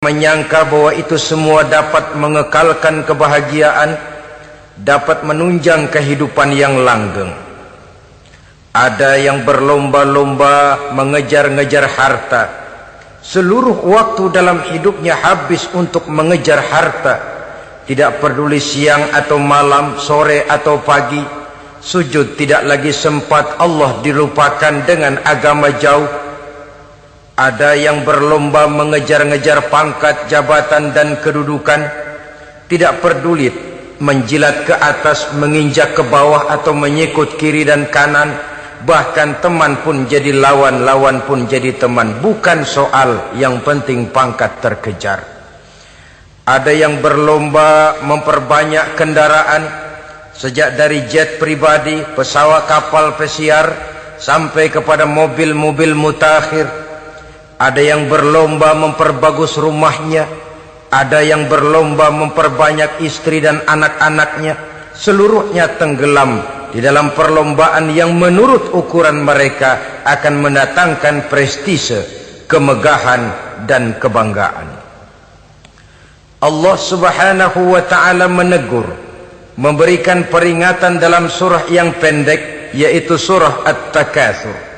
menyangka bahwa itu semua dapat mengekalkan kebahagiaan, dapat menunjang kehidupan yang langgeng. Ada yang berlomba-lomba mengejar-ngejar harta. Seluruh waktu dalam hidupnya habis untuk mengejar harta. Tidak peduli siang atau malam, sore atau pagi. Sujud tidak lagi sempat, Allah dilupakan dengan agama jauh. Ada yang berlomba mengejar-ngejar pangkat, jabatan dan kedudukan. Tidak peduli menjilat ke atas, menginjak ke bawah atau menyikut kiri dan kanan. Bahkan teman pun jadi lawan, lawan pun jadi teman. Bukan soal, yang penting pangkat terkejar. Ada yang berlomba memperbanyak kendaraan, sejak dari jet pribadi, pesawat kapal pesiar, sampai kepada mobil-mobil mutakhir. Ada yang berlomba memperbagus rumahnya. Ada yang berlomba memperbanyak istri dan anak-anaknya. Seluruhnya tenggelam di dalam perlombaan yang menurut ukuran mereka akan mendatangkan prestise, kemegahan dan kebanggaan. Allah subhanahu wa ta'ala menegur, memberikan peringatan dalam surah yang pendek, yaitu surah At-Takatsur.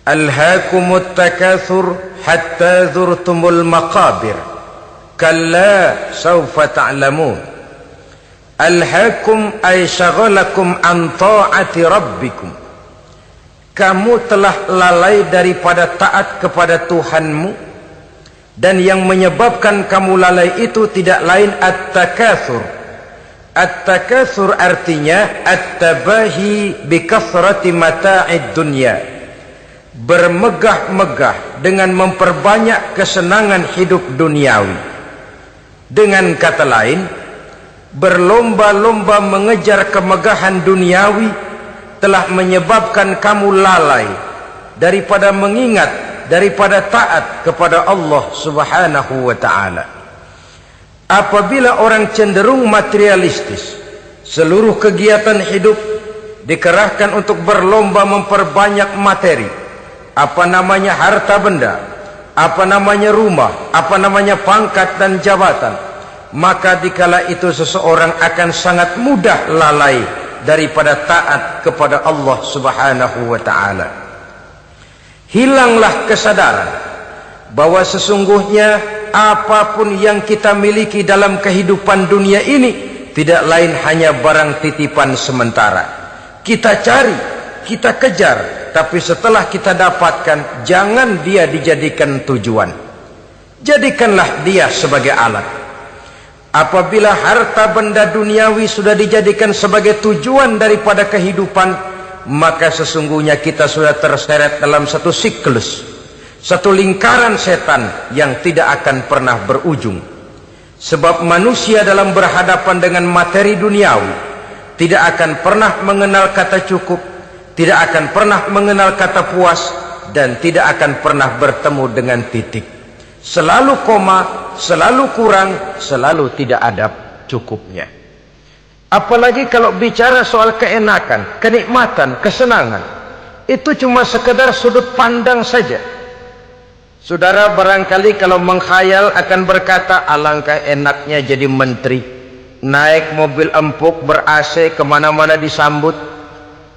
Alhaakumut takatsur hatta zurtumul maqabir kalla sawfa ta'lamun. Alhaakum ay syagalakum an ta'ati rabbikum. Kamu telah lalai daripada taat kepada Tuhanmu, dan yang menyebabkan kamu lalai itu tidak lain at-takatsur. At-takatsur artinya at-tabahi bi kathrati mata'id dunya. Bermegah-megah dengan memperbanyak kesenangan hidup duniawi. Dengan kata lain, berlomba-lomba mengejar kemegahan duniawi telah menyebabkan kamu lalai daripada mengingat, daripada taat kepada Allah subhanahu wa ta'ala. Apabila orang cenderung materialistis, seluruh kegiatan hidup dikerahkan untuk berlomba memperbanyak materi. Apa namanya harta benda, apa namanya rumah, apa namanya pangkat dan jabatan, maka dikala itu seseorang akan sangat mudah lalai daripada taat kepada Allah subhanahu wa ta'ala. Hilanglah kesadaran bahwa sesungguhnya apapun yang kita miliki dalam kehidupan dunia ini tidak lain hanya barang titipan sementara. Kita cari, kita kejar, tapi setelah kita dapatkan, jangan dia dijadikan tujuan. Jadikanlah dia sebagai alat. Apabila harta benda duniawi sudah dijadikan sebagai tujuan daripada kehidupan, maka sesungguhnya kita sudah terseret dalam satu siklus, satu lingkaran setan yang tidak akan pernah berujung. Sebab manusia dalam berhadapan dengan materi duniawi tidak akan pernah mengenal kata cukup, tidak akan pernah mengenal kata puas, dan tidak akan pernah bertemu dengan titik. Selalu koma, selalu kurang, selalu tidak ada cukupnya. Apalagi kalau bicara soal keenakan, kenikmatan, kesenangan, itu cuma sekedar sudut pandang saja. Saudara barangkali kalau menghayal akan berkata, alangkah enaknya jadi menteri, naik mobil empuk ber-AC, kemana-mana disambut.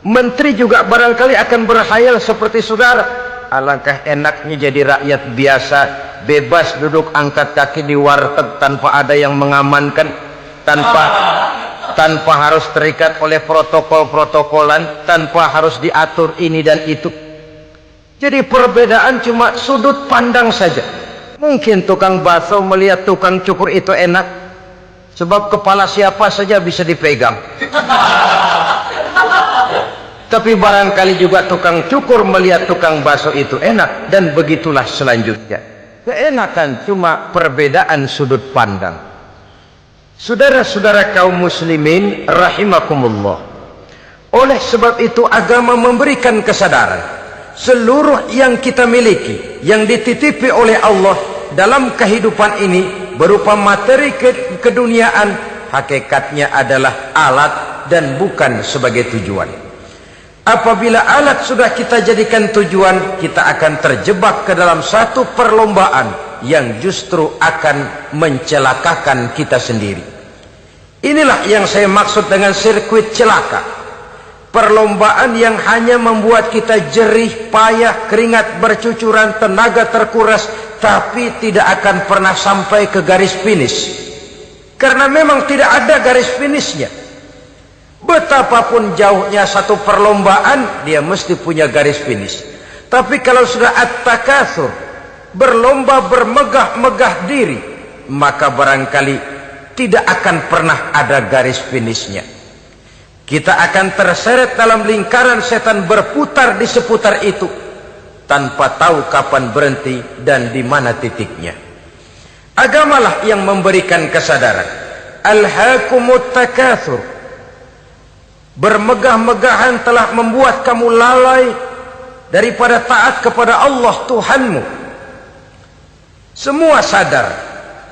Menteri juga barangkali akan berkhayal seperti saudara, alangkah enaknya jadi rakyat biasa, bebas duduk angkat kaki di warteg tanpa ada yang mengamankan, tanpa harus terikat oleh protokol-protokolan, tanpa harus diatur ini dan itu. Jadi perbedaan cuma sudut pandang saja. Mungkin tukang bakso melihat tukang cukur itu enak, sebab kepala siapa saja bisa dipegang. Tapi barangkali juga tukang cukur melihat tukang bakso itu enak, dan begitulah selanjutnya. Keenakan cuma perbedaan sudut pandang. Saudara-saudara kaum muslimin rahimakumullah. Oleh sebab itu agama memberikan kesadaran, seluruh yang kita miliki, yang dititipi oleh Allah dalam kehidupan ini berupa materi keduniaan, hakikatnya adalah alat dan bukan sebagai tujuan. Apabila alat sudah kita jadikan tujuan, kita akan terjebak ke dalam satu perlombaan yang justru akan mencelakakan kita sendiri. Inilah yang saya maksud dengan sirkuit celaka. Perlombaan yang hanya membuat kita jerih, payah, keringat bercucuran, tenaga terkuras, tapi tidak akan pernah sampai ke garis finish. Karena memang tidak ada garis finishnya. Betapapun jauhnya satu perlombaan, dia mesti punya garis finish. Tapi kalau sudah at-takatsur, berlomba bermegah-megah diri, maka barangkali tidak akan pernah ada garis finishnya. Kita akan terseret dalam lingkaran setan, berputar di seputar itu tanpa tahu kapan berhenti dan di mana titiknya. Agamalah yang memberikan kesadaran. Alhaakumut takatsur. Bermegah-megahan telah membuat kamu lalai daripada taat kepada Allah Tuhanmu. Semua sadar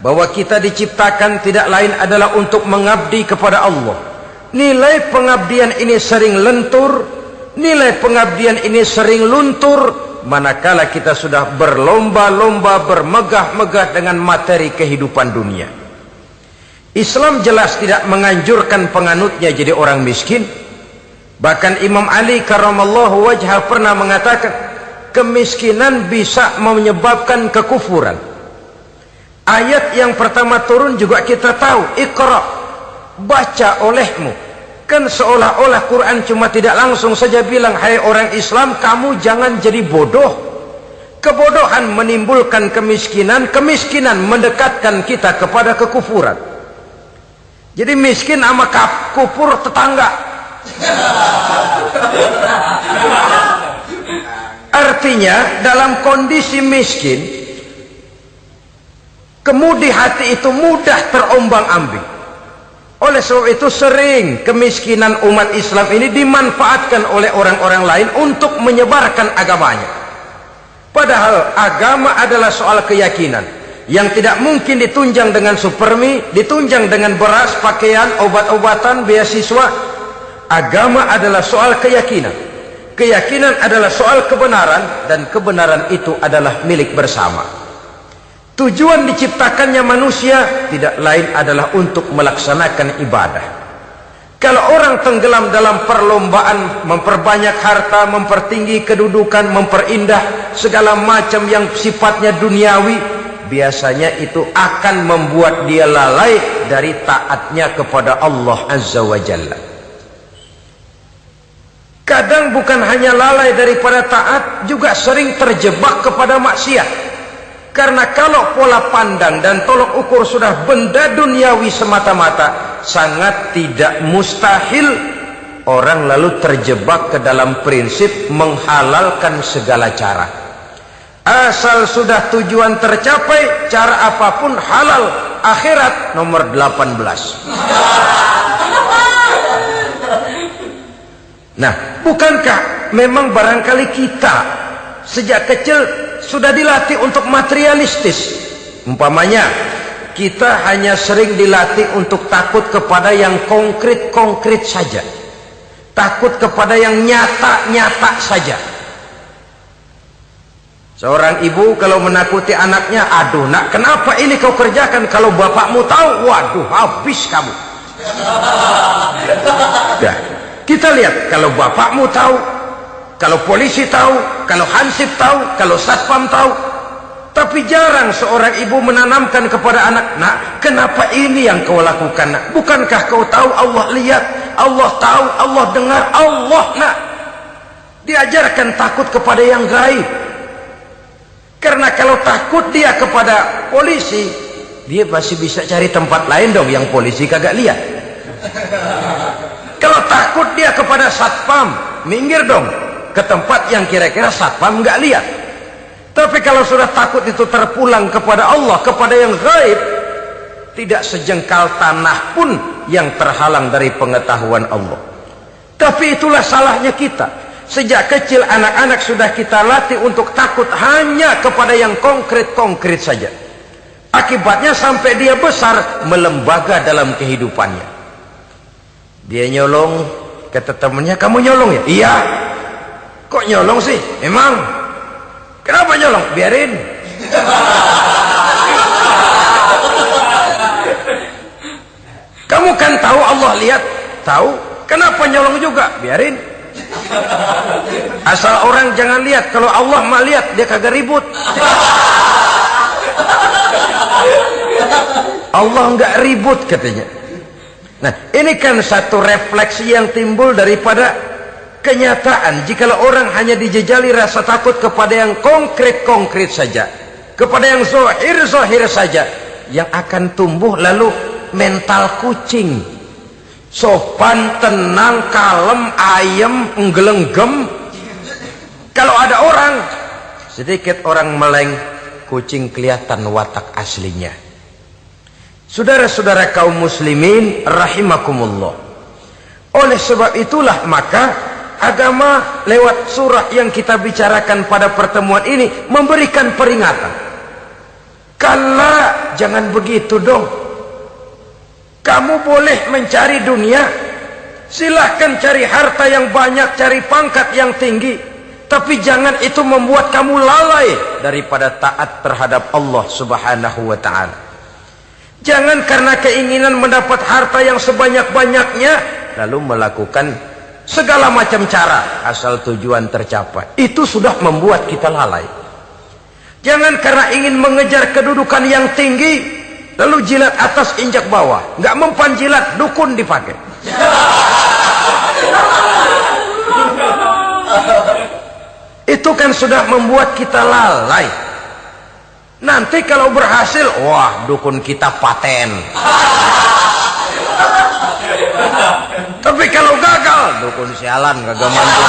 bahwa kita diciptakan tidak lain adalah untuk mengabdi kepada Allah. Nilai pengabdian ini sering lentur, nilai pengabdian ini sering luntur, manakala kita sudah berlomba-lomba, bermegah-megah dengan materi kehidupan dunia. Islam jelas tidak menganjurkan penganutnya jadi orang miskin. Bahkan Imam Ali karramallahu wajhah pernah mengatakan, kemiskinan bisa menyebabkan kekufuran. Ayat yang pertama turun juga kita tahu, Iqra, baca olehmu. Kan seolah-olah Quran cuma tidak langsung saja bilang, hai orang Islam, kamu jangan jadi bodoh. Kebodohan menimbulkan kemiskinan, kemiskinan mendekatkan kita kepada kekufuran. Jadi miskin sama kufur tetangga. Artinya dalam kondisi miskin, kemudi hati itu mudah terombang-ambing. Oleh sebab itu sering kemiskinan umat Islam ini dimanfaatkan oleh orang-orang lain untuk menyebarkan agamanya. Padahal agama adalah soal keyakinan yang tidak mungkin ditunjang dengan supermi, ditunjang dengan beras, pakaian, obat-obatan, beasiswa. Agama adalah soal keyakinan. Keyakinan adalah soal kebenaran, dan kebenaran itu adalah milik bersama. Tujuan diciptakannya manusia tidak lain adalah untuk melaksanakan ibadah. Kalau orang tenggelam dalam perlombaan memperbanyak harta, mempertinggi kedudukan, memperindah segala macam yang sifatnya duniawi, biasanya itu akan membuat dia lalai dari taatnya kepada Allah Azza wa Jalla. Kadang bukan hanya lalai daripada taat, juga sering terjebak kepada maksiat. Karena kalau pola pandang dan tolok ukur sudah benda duniawi semata-mata, sangat tidak mustahil orang lalu terjebak ke dalam prinsip menghalalkan segala cara. Asal sudah tujuan tercapai, cara apapun halal. Akhirat nomor 18. Nah, bukankah memang barangkali kita sejak kecil sudah dilatih untuk materialistis? Umpamanya kita hanya sering dilatih untuk takut kepada yang konkret-konkret saja, takut kepada yang nyata-nyata saja. Seorang ibu kalau menakuti anaknya, aduh nak, kenapa ini kau kerjakan? Kalau bapakmu tahu, waduh, habis kamu. Nah, kita lihat, kalau bapakmu tahu, kalau polisi tahu, kalau hansip tahu, kalau satpam tahu. Tapi jarang seorang ibu menanamkan kepada anak, nak, kenapa ini yang kau lakukan, nak? Bukankah kau tahu Allah lihat, Allah tahu, Allah dengar, Allah, nak? Diajarkan takut kepada yang gaib. Karena kalau takut dia kepada polisi, dia pasti bisa cari tempat lain dong yang polisi kagak lihat. Kalau takut dia kepada satpam, minggir dong ke tempat yang kira-kira satpam nggak lihat. Tapi kalau sudah takut itu terpulang kepada Allah, kepada yang gaib, tidak sejengkal tanah pun yang terhalang dari pengetahuan Allah. Tapi itulah salahnya kita. Sejak kecil anak-anak sudah kita latih untuk takut hanya kepada yang konkret-konkret saja. Akibatnya sampai dia besar melembaga dalam kehidupannya. Dia nyolong, kata temannya, kamu nyolong ya? Iya. Kok nyolong sih? Emang? Kenapa nyolong? Biarin. lihat, tahu. Kenapa nyolong juga? Biarin. Asal orang jangan lihat. Kalau Allah mah lihat, dia kagak ribut. Allah nggak ribut katanya. Nah, ini kan satu refleksi yang timbul daripada kenyataan. Jikalau orang hanya dijejali rasa takut kepada yang konkret-konkret saja, kepada yang zohir-zohir saja, yang akan tumbuh lalu mental kucing. Sopan, tenang, kalem, ayem, nggelenggem. Kalau ada orang, sedikit orang meleng, kucing kelihatan watak aslinya. Saudara-saudara kaum muslimin rahimakumullah. Oleh sebab itulah maka agama lewat surah yang kita bicarakan pada pertemuan ini memberikan peringatan. Kala, jangan begitu dong. Kamu boleh mencari dunia, silahkan cari harta yang banyak, cari pangkat yang tinggi, tapi jangan itu membuat kamu lalai daripada taat terhadap Allah subhanahu wa ta'ala. Jangan karena keinginan mendapat harta yang sebanyak-banyaknya lalu melakukan segala macam cara asal tujuan tercapai. Itu sudah membuat kita lalai. Jangan karena ingin mengejar kedudukan yang tinggi lalu jilat atas injak bawah. Nggak mempan jilat, dukun dipakai. Itu kan sudah membuat kita lalai. Nanti kalau berhasil, wah dukun kita paten. Tapi kalau gagal, dukun sialan kagak mampu.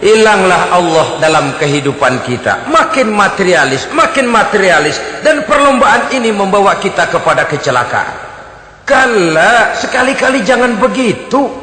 Hilanglah Allah dalam kehidupan kita. Makin materialis, dan perlombaan ini membawa kita kepada kecelakaan. Kala, sekali-kali jangan begitu.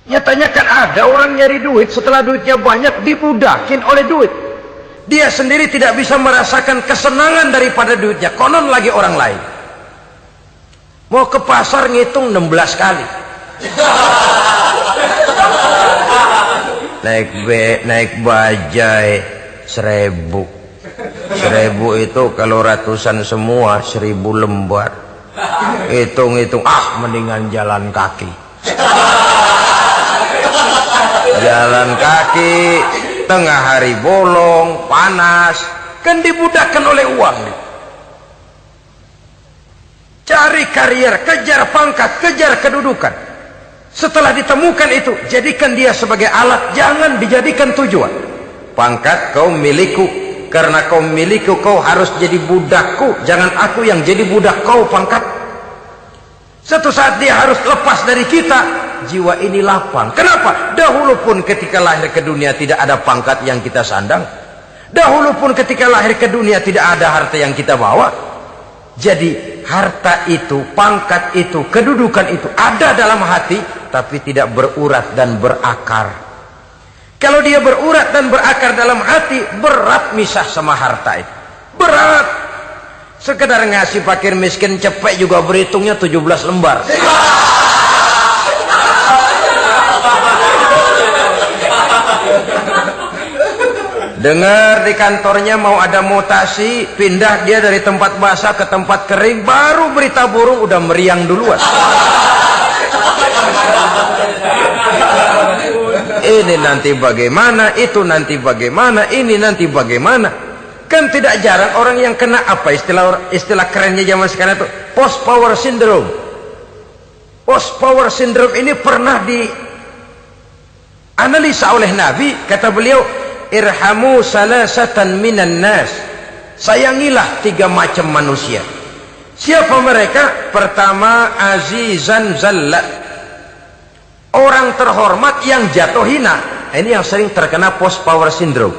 Nyatanya kan ada orang nyari duit, setelah duitnya banyak dibudakin oleh duit. Dia sendiri tidak bisa merasakan kesenangan daripada duitnya, konon lagi orang lain. Mau ke pasar ngitung 16 kali. Naik bajai 1000. 1000 itu kalau ratusan semua 1000 lembar. Hitung-hitung, mendingan jalan kaki. Jalan kaki, tengah hari bolong, panas, kan dibudakkan oleh uang. Cari karier, kejar pangkat, kejar kedudukan. Setelah ditemukan itu, jadikan dia sebagai alat, jangan dijadikan tujuan. Pangkat kau milikku, karena kau milikku kau harus jadi budakku, jangan aku yang jadi budak kau pangkat. Satu saat dia harus lepas dari kita, jiwa ini lapang. Kenapa? Dahulu pun ketika lahir ke dunia tidak ada pangkat yang kita sandang. Dahulu pun ketika lahir ke dunia tidak ada harta yang kita bawa. Jadi harta itu, pangkat itu, kedudukan itu ada dalam hati, tapi tidak berurat dan berakar. Kalau dia berurat dan berakar dalam hati, berat misah sama harta itu. Berat. Sekedar ngasih fakir miskin cepet juga berhitungnya 17 lembar. Dengar di kantornya mau ada mutasi, pindah dia dari tempat basah ke tempat kering, baru berita burung udah meriang duluan. Ini nanti bagaimana, itu nanti bagaimana, ini nanti bagaimana. Kan tidak jarang orang yang kena apa istilah kerennya zaman sekarang itu post power syndrome. Post power syndrome ini pernah dianalisa oleh Nabi. Kata beliau, irhamu salasatan minan nas, sayangilah 3 macam manusia. Siapa mereka? Pertama, azizan zalla, orang terhormat yang jatuh hina. Ini yang sering terkena post power syndrome.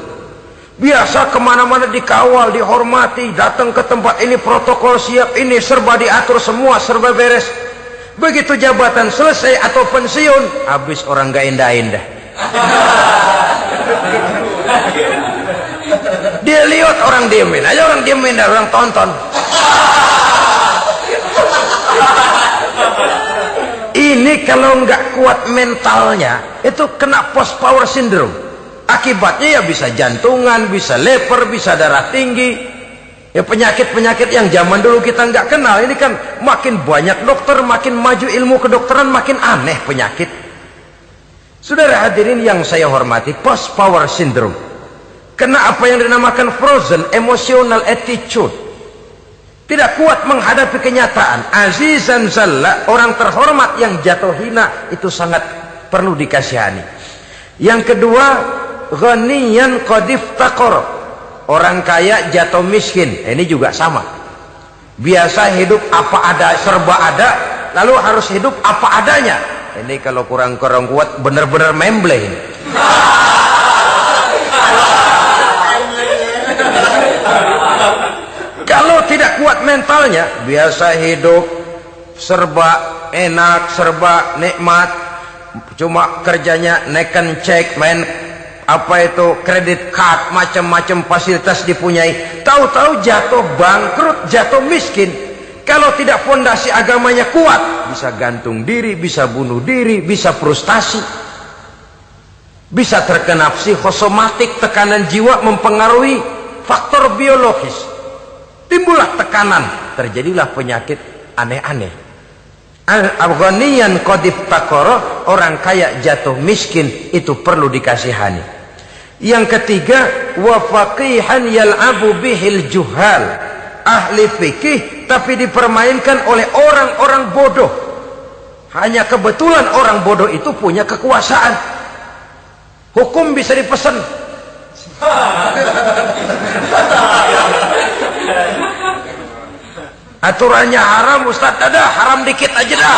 Biasa kemana-mana dikawal, dihormati, datang ke tempat ini protokol siap, ini serba diatur, semua serba beres. Begitu jabatan selesai atau pensiun, habis orang gak indah-indah. Dia lihat orang diemin aja, orang diemin, orang tonton. Ini kalau nggak kuat mentalnya, itu kena post power syndrome. Akibatnya ya bisa jantungan, bisa leper, bisa darah tinggi. Ya penyakit-penyakit yang zaman dulu kita nggak kenal. Ini kan makin banyak dokter, makin maju ilmu kedokteran, makin aneh penyakit. Saudara hadirin yang saya hormati, post power syndrome kena apa yang dinamakan frozen emotional attitude. Tidak kuat menghadapi kenyataan. Azizan zalla, orang terhormat yang jatuh hina, itu sangat perlu dikasihani. Yang kedua, ghaniyan qad iftaqar, orang kaya jatuh miskin. Ini juga sama. Biasa hidup apa ada, serba ada, lalu harus hidup apa adanya. Ini kalau kurang-kurang kuat benar-benar memble ini. Kalau tidak kuat mentalnya, biasa hidup serba enak, serba nikmat, cuma kerjanya neken cek, main apa itu kredit card, macam-macam fasilitas dipunyai, tahu-tahu jatuh bangkrut, jatuh miskin. Kalau tidak fondasi agamanya kuat, bisa gantung diri, bisa bunuh diri, bisa frustasi, bisa terkena psikosomatik, tekanan jiwa mempengaruhi faktor biologis. Timbullah tekanan, terjadilah penyakit aneh-aneh. Al-ghaniyan qad iftaqara, orang kaya jatuh miskin, itu perlu dikasihani. Yang ketiga, wa faqihan yal'abu bihil juhal, ahli fikih tapi dipermainkan oleh orang-orang bodoh. Hanya kebetulan orang bodoh itu punya kekuasaan. Hukum bisa dipesan. Aturannya haram, Ustaz, ada haram dikit aja dah.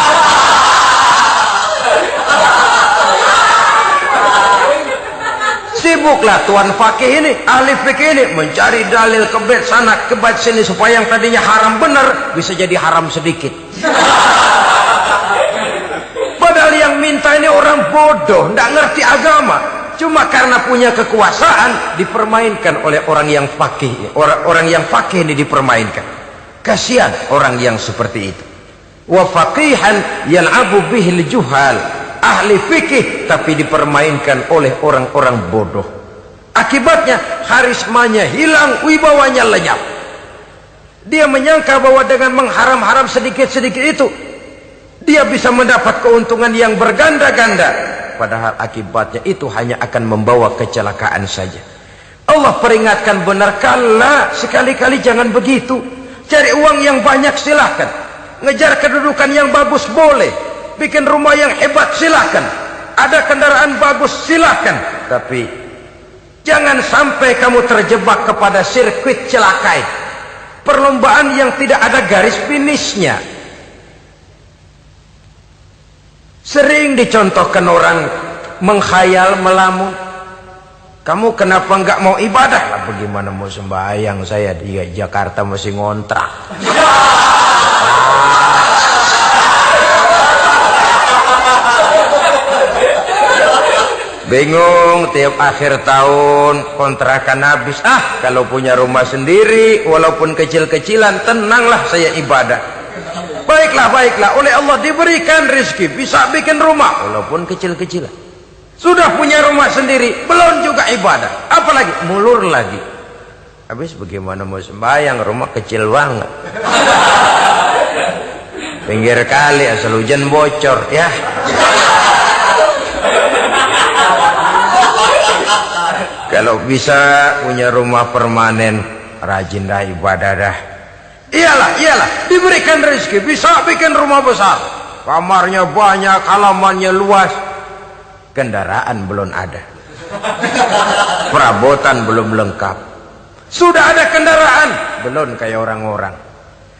Sibuklah tuan fakih ini, ahli fikih ini mencari dalil kebet sana kebet sini supaya yang tadinya haram benar bisa jadi haram sedikit. Padahal yang minta ini orang bodoh, tidak ngerti agama. Cuma karena punya kekuasaan dipermainkan oleh orang yang fakih. Orang yang fakih ini dipermainkan. Kasihan orang yang seperti itu. Wa faqihan yal'abu bihil juhal, ahli fikih tapi dipermainkan oleh orang-orang bodoh. Akibatnya karismanya hilang, wibawanya lenyap. Dia menyangka bahwa dengan mengharam-haram sedikit-sedikit itu dia bisa mendapat keuntungan yang berganda-ganda, padahal akibatnya itu hanya akan membawa kecelakaan saja. Allah peringatkan benar, kala, sekali-kali jangan begitu. Cari uang yang banyak silahkan, ngejar kedudukan yang bagus boleh, bikin rumah yang hebat silahkan, ada kendaraan bagus silahkan, tapi jangan sampai kamu terjebak kepada sirkuit celakai, perlombaan yang tidak ada garis finishnya. Sering dicontohkan orang menghayal, melamun. Kamu kenapa nggak mau ibadah? Lah bagaimana mau sembahyang, saya di Jakarta masih ngontrak. Bingung, tiap akhir tahun kontrakan habis. Kalau punya rumah sendiri walaupun kecil-kecilan, tenanglah saya ibadah. Baiklah, oleh Allah diberikan rezeki, bisa bikin rumah walaupun kecil-kecilan. Sudah punya rumah sendiri, belum juga ibadah, apalagi mulur lagi. Habis bagaimana mau sembahyang, rumah kecil banget, pinggir kali, asal hujan bocor ya. Kalau bisa punya rumah permanen, rajin dah ibadah dah. Iyalah, diberikan rezeki, bisa bikin rumah besar. kamarnya banyak, halamannya luas, kendaraan belum ada, perabotan belum lengkap. Sudah ada kendaraan, belum kayak orang-orang.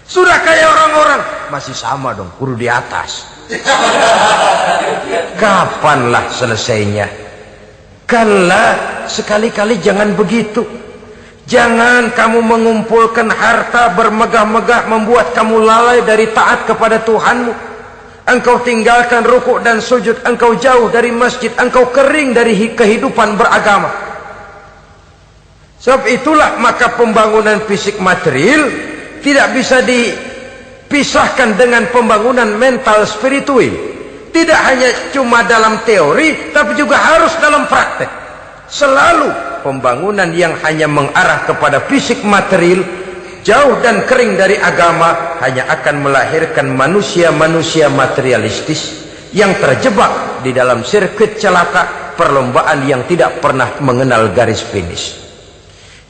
Sudah kayak orang-orang, masih sama dong, kudu di atas. Kapanlah selesainya? Kala, sekali-kali jangan begitu. Jangan kamu mengumpulkan harta bermegah-megah membuat kamu lalai dari taat kepada Tuhanmu. Engkau tinggalkan rukuk dan sujud, engkau jauh dari masjid, engkau kering dari kehidupan beragama. Sebab itulah maka pembangunan fisik material tidak bisa dipisahkan dengan pembangunan mental spiritual. Tidak hanya cuma dalam teori, tapi juga harus dalam praktek. Selalu pembangunan yang hanya mengarah kepada fisik material, jauh dan kering dari agama, hanya akan melahirkan manusia-manusia materialistis yang terjebak di dalam sirkuit celaka perlombaan yang tidak pernah mengenal garis finish.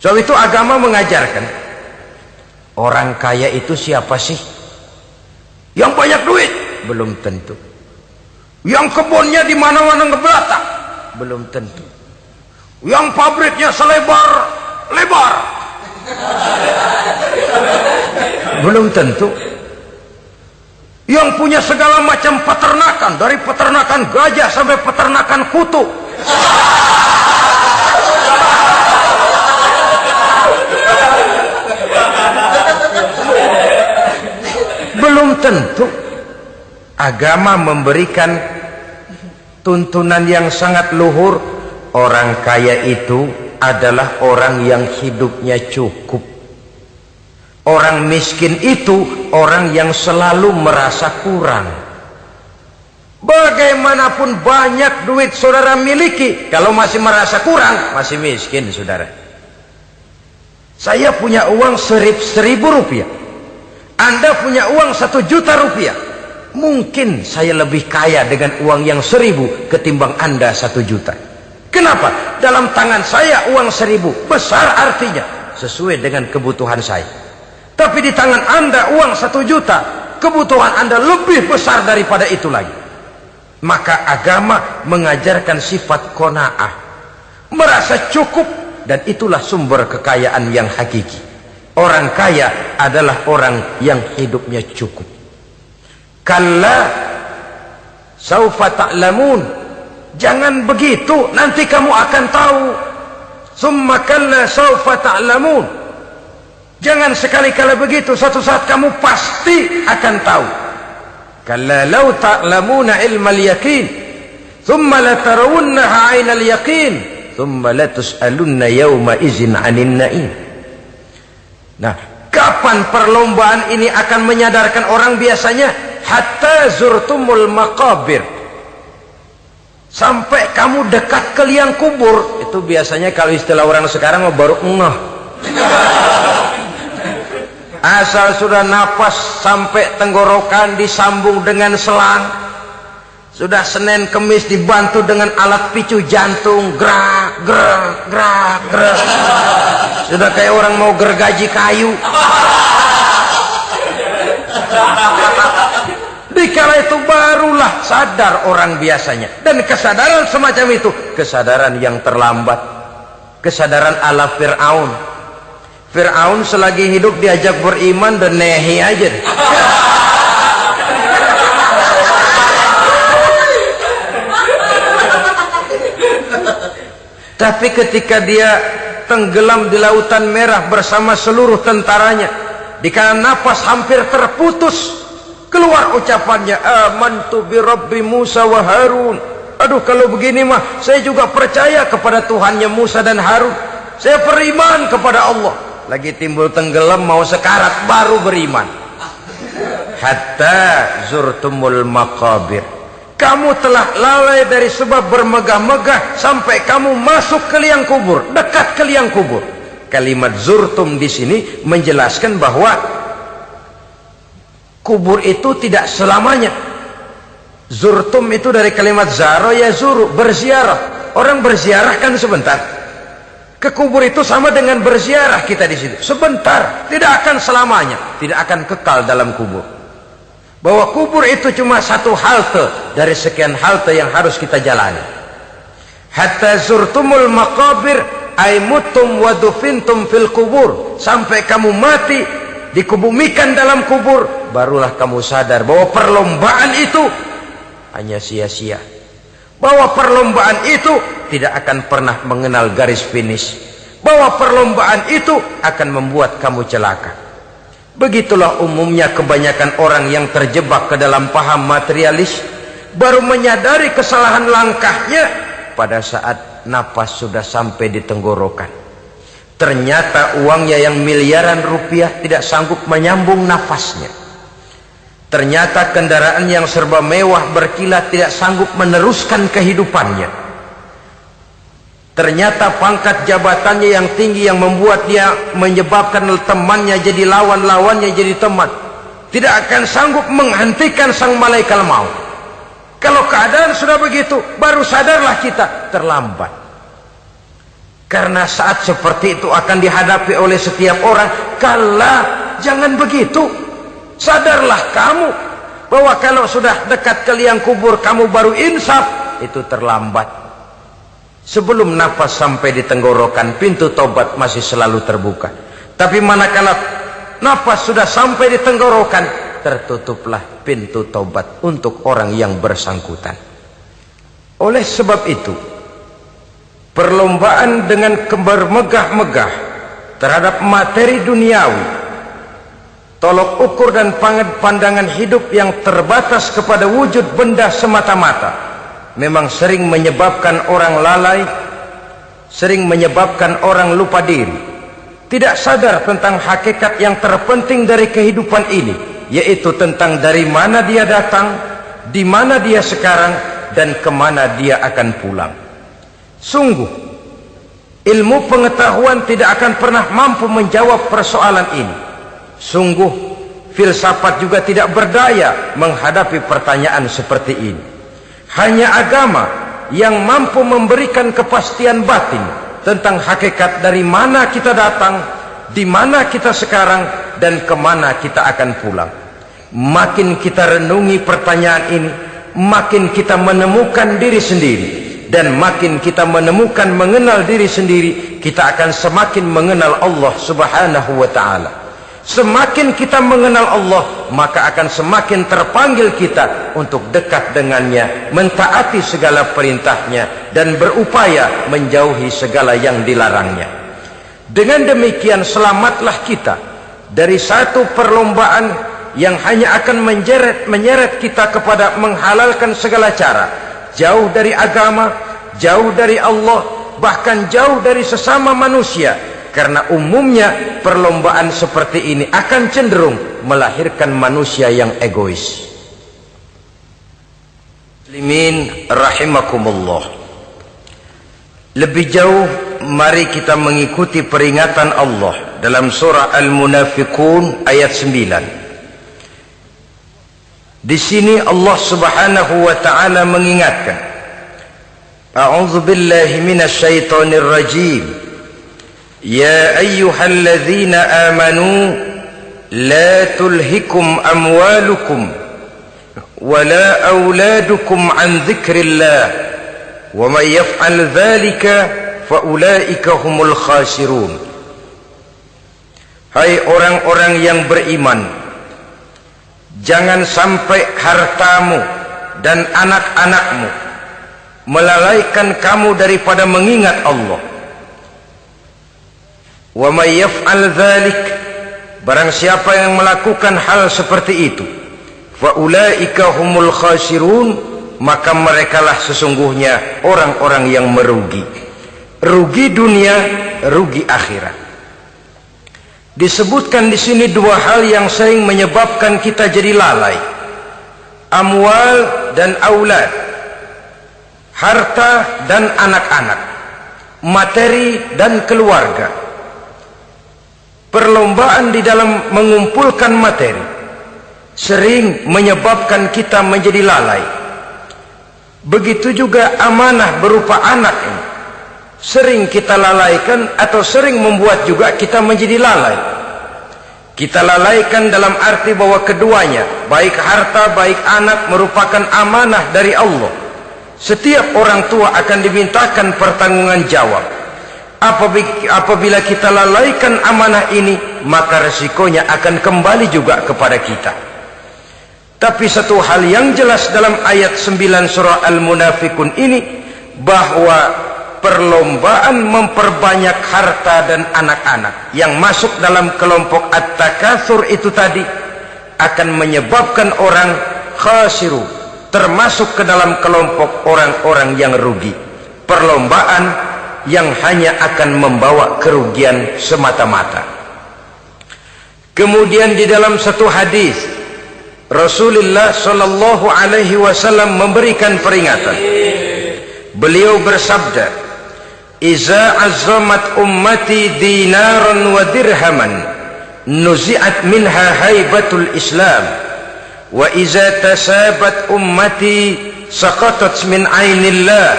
Sebab itu agama mengajarkan, orang kaya itu siapa sih? Yang banyak duit? Belum tentu. Yang kebunnya di mana-mana ngebelatak? Belum tentu. Yang pabriknya selebar-lebar? Belum tentu. Yang punya segala macam peternakan, dari peternakan gajah sampai peternakan kutu? Belum tentu. Agama memberikan tuntunan yang sangat luhur. Orang kaya itu adalah orang yang hidupnya cukup. Orang miskin itu orang yang selalu merasa kurang. Bagaimanapun banyak duit saudara miliki, kalau masih merasa kurang, masih miskin saudara. Saya punya uang 1.000 rupiah, Anda punya uang 1 juta rupiah. Mungkin saya lebih kaya dengan uang yang 1.000 ketimbang Anda 1 juta. Kenapa? Dalam tangan saya uang 1.000 besar, artinya sesuai dengan kebutuhan saya. Tapi di tangan Anda uang 1 juta, kebutuhan Anda lebih besar daripada itu lagi. Maka agama mengajarkan sifat qanaah, merasa cukup, dan itulah sumber kekayaan yang hakiki. Orang kaya adalah orang yang hidupnya cukup. Kalla saufa ta'lamun, jangan begitu, nanti kamu akan tahu. Summa kalla saufa ta'lamun, jangan sekali-kali begitu, suatu saat kamu pasti akan tahu. Kalla law ta'lamuna ilmal yaqin thumma latarawunnaha 'ainal yaqin thumma latus'alunna yawma idzin 'anin na'im. Nah, kapan perlombaan ini akan menyadarkan orang biasanya? Hatta zurtumul maqabir, sampai kamu dekat ke liang kubur. Itu biasanya kalau istilah orang sekarang baru ngeh. Asal sudah napas sampai tenggorokan disambung dengan selang, sudah Senin Kemis dibantu dengan alat picu jantung, gerak gerak gerak gerak, sudah kayak orang mau gergaji kayu. Dikala itu barulah sadar orang biasanya. Dan kesadaran semacam itu, kesadaran yang terlambat, kesadaran ala Fir'aun. Fir'aun selagi hidup diajak beriman dan nehi aja. Tapi ketika dia tenggelam di lautan merah bersama seluruh tentaranya, dikala napas hampir terputus, keluar ucapannya, amantu bi Rabbi Musa wa Harun. Aduh, kalau begini mah saya juga percaya kepada Tuhannya Musa dan Harun. Saya beriman kepada Allah. Lagi timbul tenggelam mau sekarat baru beriman. Hatta zurtumul maqabir, kamu telah lalai dari sebab bermegah-megah sampai kamu masuk ke liang kubur, dekat ke liang kubur. Kalimat zurtum di sini menjelaskan bahwa kubur itu tidak selamanya. Zurtum itu dari kalimat zaro ya zuru, berziarah. Orang berziarah kan sebentar. Ke kubur itu sama dengan berziarah kita di situ. Sebentar, tidak akan selamanya, tidak akan kekal dalam kubur. bahwa kubur itu cuma satu halte dari sekian halte yang harus kita jalani. Hatta zurtumul maqabir ay mutum wa dufintum fil kubur, sampai kamu mati dikubumikan dalam kubur, barulah kamu sadar bahwa perlombaan itu hanya sia-sia, bahwa perlombaan itu tidak akan pernah mengenal garis finish, bahwa perlombaan itu akan membuat kamu celaka. Begitulah umumnya kebanyakan orang yang terjebak ke dalam paham materialis, baru menyadari kesalahan langkahnya pada saat napas sudah sampai di tenggorokan. Ternyata uangnya yang miliaran rupiah tidak sanggup menyambung nafasnya. Ternyata kendaraan yang serba mewah berkilat tidak sanggup meneruskan kehidupannya. Ternyata pangkat jabatannya yang tinggi yang membuat dia menyebabkan temannya jadi lawan, lawannya jadi teman, tidak akan sanggup menghentikan sang malaikat maut. Kalau keadaan sudah begitu, baru sadarlah kita terlambat. Karena saat seperti itu akan dihadapi oleh setiap orang. Kala, jangan begitu. Sadarlah kamu bahwa kalau sudah dekat ke liang kubur kamu baru insaf, itu terlambat. Sebelum nafas sampai di tenggorokan, pintu tobat masih selalu terbuka. Tapi manakala nafas sudah sampai di tenggorokan, tertutuplah pintu tobat untuk orang yang bersangkutan. Oleh sebab itu, perlombaan dengan bermegah-megah terhadap materi duniawi, tolok ukur dan pandangan hidup yang terbatas kepada wujud benda semata-mata, memang sering menyebabkan orang lalai, sering menyebabkan orang lupa diri, tidak sadar tentang hakikat yang terpenting dari kehidupan ini, yaitu tentang dari mana dia datang, di mana dia sekarang, dan kemana dia akan pulang. Sungguh, ilmu pengetahuan tidak akan pernah mampu menjawab persoalan ini. Sungguh, filsafat juga tidak berdaya menghadapi pertanyaan seperti ini. Hanya agama yang mampu memberikan kepastian batin tentang hakikat dari mana kita datang, di mana kita sekarang, dan kemana kita akan pulang. Makin kita renungi pertanyaan ini, makin kita menemukan diri sendiri. Dan makin kita menemukan mengenal diri sendiri, kita akan semakin mengenal Allah subhanahu wa ta'ala. Semakin kita mengenal Allah, maka akan semakin terpanggil kita untuk dekat dengannya, mentaati segala perintahnya, dan berupaya menjauhi segala yang dilarangnya. Dengan demikian selamatlah kita dari satu perlombaan yang hanya akan menyeret kita kepada menghalalkan segala cara, jauh dari agama, jauh dari Allah, bahkan jauh dari sesama manusia. Karena umumnya perlombaan seperti ini akan cenderung melahirkan manusia yang egois. Muslimin rahimakumullah. Lebih jauh, mari kita mengikuti peringatan Allah dalam surah Al-Munafiqun ayat 9. Di sini Allah Subhanahu wa taala mengingatkan, A'udzu billahi minasy syaithanir rajim. Ya ayyuhalladzina amanu la tulhikum amwalukum wala auladukum an dzikrillah wa may yaf'al dzalika fa ulaika humul khasirun. Hai orang-orang yang beriman, jangan sampai hartamu dan anak-anakmu melalaikan kamu daripada mengingat Allah. Wa may yaf'al dzalik, barang siapa yang melakukan hal seperti itu, fa ulaika humul khasirun, maka merekalah sesungguhnya orang-orang yang merugi. Rugi dunia, rugi akhirat. Disebutkan di sini dua hal yang sering menyebabkan kita jadi lalai. Amwal dan aulad, harta dan anak-anak, materi dan keluarga. Perlombaan di dalam mengumpulkan materi sering menyebabkan kita menjadi lalai. Begitu juga amanah berupa anak ini sering kita lalaikan atau sering membuat juga kita menjadi lalai. Kita lalaikan dalam arti bahwa keduanya, baik harta, baik anak, merupakan amanah dari Allah. Setiap orang tua akan dimintakan pertanggungan jawab. Apabila kita lalaikan amanah ini, maka resikonya akan kembali juga kepada kita. Tapi satu hal yang jelas dalam ayat 9 surah Al-Munafikun ini, bahwa perlombaan memperbanyak harta dan anak-anak yang masuk dalam kelompok at-takatsur itu tadi akan menyebabkan orang khasiru, termasuk ke dalam kelompok orang-orang yang rugi. Perlombaan yang hanya akan membawa kerugian semata-mata. Kemudian di dalam satu hadis Rasulullah sallallahu alaihi wasallam memberikan peringatan. Beliau bersabda, "Iza azzamat ummati dinaran wa dirhaman, nuzi'at minha haibatul Islam. Wa iza tasabat ummati saqatat min ainillah.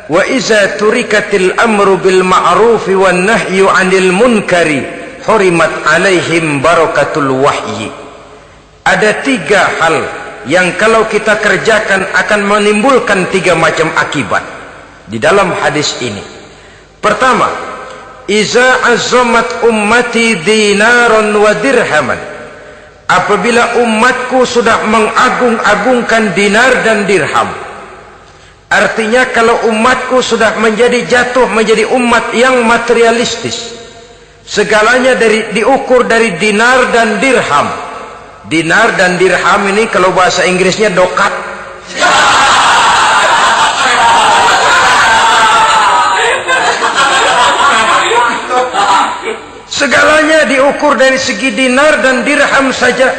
Wa iza turikatil amru bil ma'rufi wan nahyu 'anil munkari, hurimat 'alaihim barakatul wahyi." Ada tiga hal yang kalau kita kerjakan akan menimbulkan tiga macam akibat di dalam hadis ini. Pertama, iza azzamat ummati dinaran wa dirhaman. Apabila umatku sudah mengagung-agungkan dinar dan dirham, artinya kalau umatku sudah jatuh menjadi umat yang materialistis, segalanya diukur dari dinar dan dirham. Dinar dan dirham ini kalau bahasa Inggrisnya dokat. Segalanya diukur dari segi dinar dan dirham saja.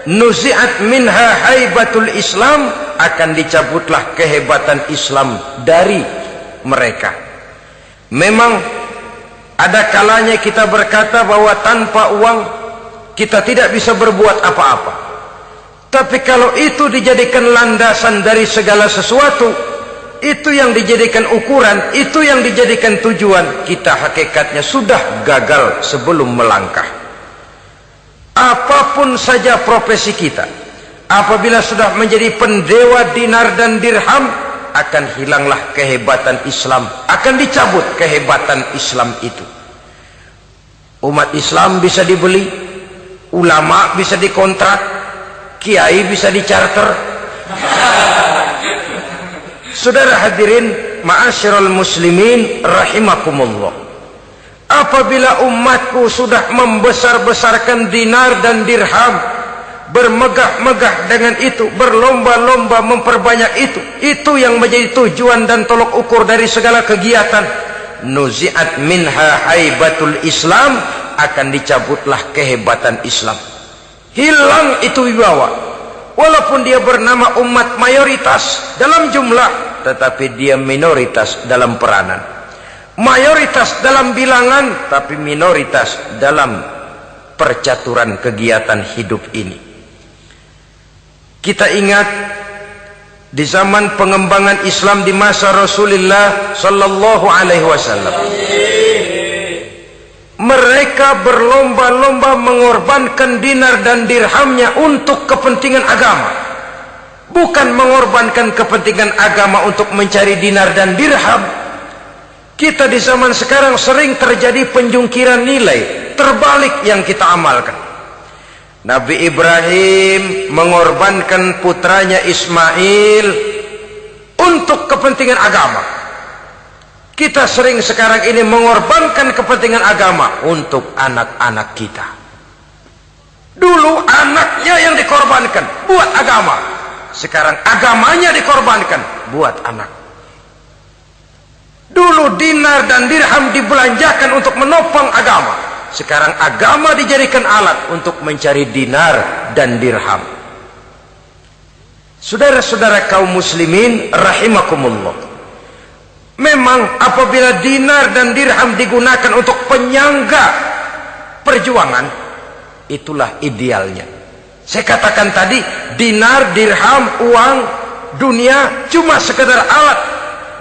Nuzi'at minha haibatul Islam, akan dicabutlah kehebatan Islam dari mereka. Memang ada kalanya kita berkata bahwa tanpa uang kita tidak bisa berbuat apa-apa. Tapi kalau itu dijadikan landasan dari segala sesuatu, itu yang dijadikan ukuran, itu yang dijadikan tujuan, kita hakikatnya sudah gagal sebelum melangkah. Apapun saja profesi kita, apabila sudah menjadi pendewa dinar dan dirham, akan hilanglah kehebatan Islam, akan dicabut kehebatan Islam itu. Umat Islam bisa dibeli, ulama bisa dikontrak, kiai bisa dicarter. Saudara hadirin ma'asyiral muslimin rahimakumullah, apabila umatku sudah membesar-besarkan dinar dan dirham, bermegah-megah dengan itu, berlomba-lomba memperbanyak itu yang menjadi tujuan dan tolok ukur dari segala kegiatan, nuzi'at minha haibatul Islam, akan dicabutlah kehebatan Islam. Hilang itu wibawa. Walaupun dia bernama umat mayoritas dalam jumlah, tetapi dia minoritas dalam peranan. Mayoritas dalam bilangan, tapi minoritas dalam percaturan kegiatan hidup ini. Kita ingat di zaman pengembangan Islam di masa Rasulullah sallallahu alaihi wasallam, mereka berlomba-lomba mengorbankan dinar dan dirhamnya untuk kepentingan agama, bukan mengorbankan kepentingan agama untuk mencari dinar dan dirham. Kita di zaman sekarang sering terjadi penjungkiran nilai, terbalik yang kita amalkan. Nabi Ibrahim mengorbankan putranya Ismail untuk kepentingan agama. Kita sering sekarang ini mengorbankan kepentingan agama untuk anak-anak kita. Dulu anaknya yang dikorbankan buat agama, sekarang agamanya dikorbankan buat anak. Dulu dinar dan dirham dibelanjakan untuk menopang agama, sekarang agama dijadikan alat untuk mencari dinar dan dirham. Saudara-saudara kaum muslimin rahimakumullah, memang apabila dinar dan dirham digunakan untuk penyangga perjuangan, itulah idealnya. Saya katakan tadi, dinar, dirham, uang, dunia cuma sekedar alat,